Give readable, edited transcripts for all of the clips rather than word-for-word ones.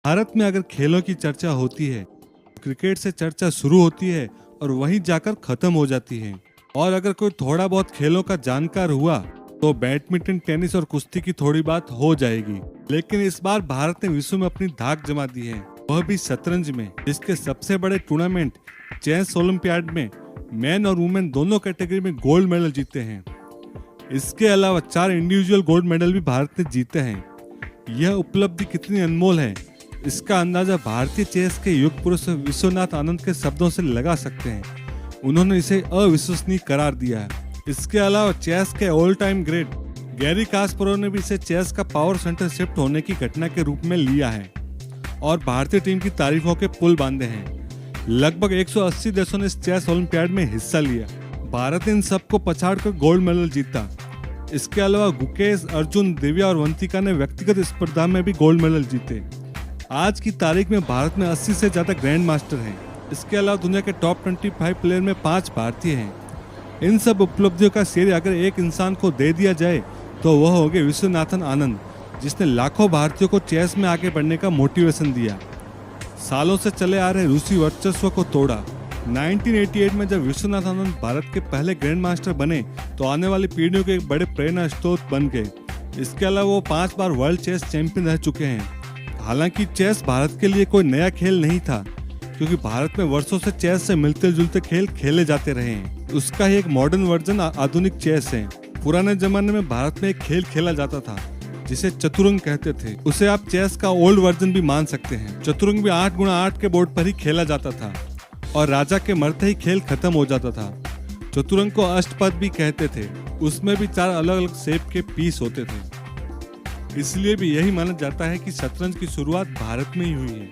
भारत में अगर खेलों की चर्चा होती है, क्रिकेट से चर्चा शुरू होती है और वहीं जाकर खत्म हो जाती है। और अगर कोई थोड़ा बहुत खेलों का जानकार हुआ तो बैडमिंटन, टेनिस और कुश्ती की थोड़ी बात हो जाएगी। लेकिन इस बार भारत ने विश्व में अपनी धाक जमा दी है, वह भी शतरंज में, जिसके सबसे बड़े टूर्नामेंट चेस ओलंपियाड में मैन और वुमेन दोनों कैटेगरी में गोल्ड मेडल जीते हैं। इसके अलावा 4 इंडिविजुअल गोल्ड मेडल भी भारत ने जीते हैं। यह उपलब्धि कितनी अनमोल है, इसका अंदाजा भारतीय चेस के युग पुरुष विश्वनाथ आनंद के शब्दों से लगा सकते हैं। उन्होंने इसे अविश्वसनीय करार दिया है। इसके अलावा चेस के all time great Gary Kasparov ने भी इसे चेस का पावर सेंटर शिफ्ट होने की घटना के रूप में लिया है और भारतीय टीम की तारीफों के पुल बांधे हैं। लगभग 180 देशों ने इस चेस ओलंपियाड में हिस्सा लिया। भारत ने इन सबको पछाड़कर गोल्ड मेडल जीता। इसके अलावा गुकेश, अर्जुन, दिव्या और वंतिका ने व्यक्तिगत स्पर्धा में भी गोल्ड मेडल जीते। आज की तारीख में भारत में 80 से ज्यादा ग्रैंड मास्टर हैं। इसके अलावा दुनिया के टॉप 25 प्लेयर में 5 भारतीय हैं। इन सब उपलब्धियों का श्रेय अगर एक इंसान को दे दिया जाए तो वह हो गए विश्वनाथन आनंद, जिसने लाखों भारतीयों को चेस में आगे बढ़ने का मोटिवेशन दिया। सालों से चले आ रहे रूसी वर्चस्व को तोड़ा। 1988 में जब विश्वनाथ आनंद भारत के पहले ग्रैंड मास्टर बने तो आने वाली पीढ़ियों के एक बड़े प्रेरणा स्रोत बन गए। इसके अलावा वो 5 बार वर्ल्ड चेस चैंपियन रह चुके हैं। हालांकि चेस भारत के लिए कोई नया खेल नहीं था, क्योंकि भारत में वर्षों से चेस से मिलते जुलते खेल खेले जाते रहे हैं। उसका ही एक मॉडर्न वर्जन आधुनिक चेस है। पुराने जमाने में भारत में एक खेल खेला जाता था जिसे चतुरंग कहते थे। उसे आप चेस का ओल्ड वर्जन भी मान सकते हैं। चतुरंग भी 8x8 के बोर्ड पर ही खेला जाता था और राजा के मरते ही खेल खत्म हो जाता था। चतुरंग को अष्टपद भी कहते थे। उसमें भी 4 अलग अलग शेप के पीस होते थे। इसलिए भी यही माना जाता है कि शतरंज की शुरुआत भारत में ही हुई है।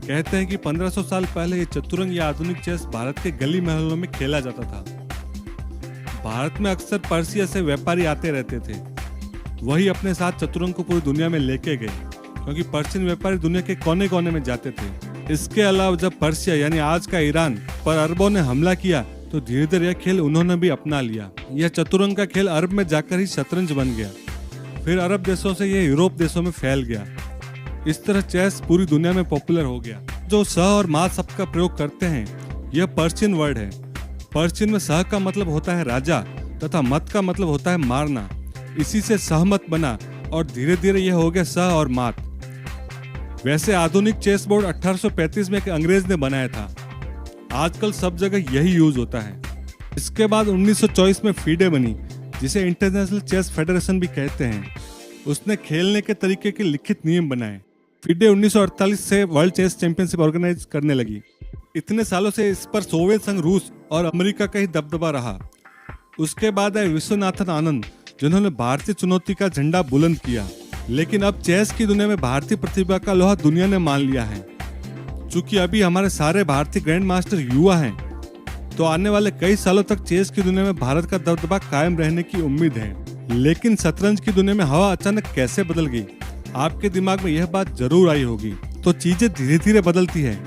कहते हैं कि 1500 साल पहले ये चतुरंग या आधुनिक चेस भारत के गली महलों में खेला जाता था। भारत में अक्सर पर्सिया से व्यापारी आते रहते थे। वही अपने साथ चतुरंग को पूरी दुनिया में लेके गए, क्योंकि पर्शियन व्यापारी दुनिया के कोने कोने में जाते थे। इसके अलावा जब पर्सिया यानी आज का ईरान पर अरबों ने हमला किया तो धीरे धीरे यह खेल उन्होंने भी अपना लिया। यह चतुरंग का खेल अरब में जाकर ही शतरंज बन गया। फिर अरब देशों से यह यूरोप देशों में फैल गया। इस तरह चेस पूरी दुनिया में पॉपुलर हो गया। जो स और मा शब्द का प्रयोग करते हैं, यह पर्शियन वर्ड है। पर्शियन में सह का मतलब होता है राजा तथा मत का मतलब होता है मारना। इसी से सहमत बना और धीरे धीरे यह हो गया सह और मात। वैसे आधुनिक चेस बोर्ड 1835 में एक अंग्रेज ने बनाया था। आजकल सब जगह यही यूज होता है। इसके बाद 1924 में फीडे बनी, जिसे इंटरनेशनल चेस फेडरेशन भी कहते हैं। उसने खेलने के तरीके के लिखित नियम बनाए। फीडे 1948 से वर्ल्ड चेस चैंपियनशिप ऑर्गेनाइज करने लगी। इतने सालों से इस पर सोवियत संघ, रूस और अमेरिका का ही दबदबा रहा। उसके बाद आए विश्वनाथन आनंद, जिन्होंने भारतीय चुनौती का झंडा बुलंद किया। लेकिन अब चेस की दुनिया में भारतीय प्रतिभा का लोहा दुनिया ने मान लिया है। चूंकि अभी हमारे सारे भारतीय ग्रैंड मास्टर युवा हैं, तो आने वाले कई सालों तक चेस की दुनिया में भारत का दबदबा कायम रहने की उम्मीद है। लेकिन शतरंज की दुनिया में हवा अचानक कैसे बदल गई, आपके दिमाग में यह बात जरूर आई होगी। तो चीजें धीरे धीरे बदलती है।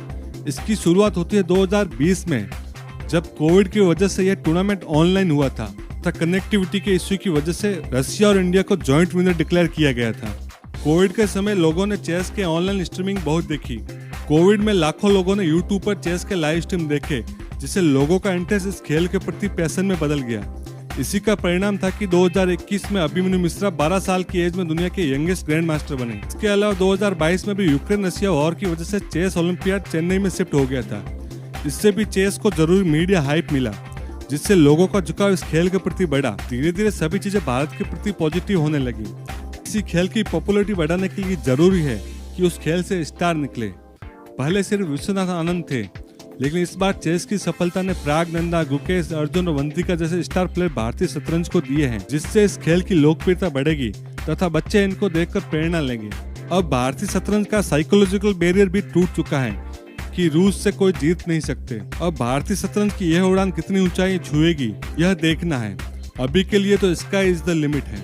इसकी शुरुआत होती है 2020 में, जब कोविड की वजह से यह टूर्नामेंट ऑनलाइन हुआ था तथा कनेक्टिविटी के इश्यू की वजह से रशिया और इंडिया को जॉइंट विनर डिक्लेयर किया गया था। कोविड के समय लोगों ने चेस के ऑनलाइन स्ट्रीमिंग बहुत देखी। कोविड में लाखों लोगों ने यूट्यूब पर चेस के लाइव स्ट्रीम देखे, जिससे लोगों का इंटरेस्ट इस खेल के प्रति पैशन में बदल गया। इसी का परिणाम था कि 2021 में अभिमन्यु मिश्रा 12 साल की एज में दुनिया के यंगेस्ट ग्रैंड मास्टर बने। इसके अलावा 2022 में भी यूक्रेन रशिया वॉर की वजह से चेस ओलंपियाड चेन्नई में शिफ्ट हो गया था। इससे भी चेस को जरूरी मीडिया हाइप मिला, जिससे लोगों का झुकाव इस खेल के प्रति बढ़ा। धीरे धीरे सभी चीजें भारत के प्रति पॉजिटिव होने लगी। इसी खेल की पॉपुलरिटी बढ़ाने के लिए जरूरी है कि उस खेल से स्टार निकले। पहले सिर्फ विश्वनाथ आनंद थे, लेकिन इस बार चेस की सफलता ने प्रागनंदा, गुकेश, अर्जुन और वंतिका जैसे स्टार प्लेयर भारतीय शतरंज को दिए हैं, जिससे इस खेल की लोकप्रियता बढ़ेगी तथा बच्चे इनको देखकर प्रेरणा लेंगे। अब भारतीय शतरंज का साइकोलॉजिकल बैरियर भी टूट चुका है कि रूस से कोई जीत नहीं सकते। अब भारतीय शतरंज की यह उड़ान कितनी ऊंचाई छुएगी, यह देखना है। अभी के लिए तो स्काई इज द लिमिट है।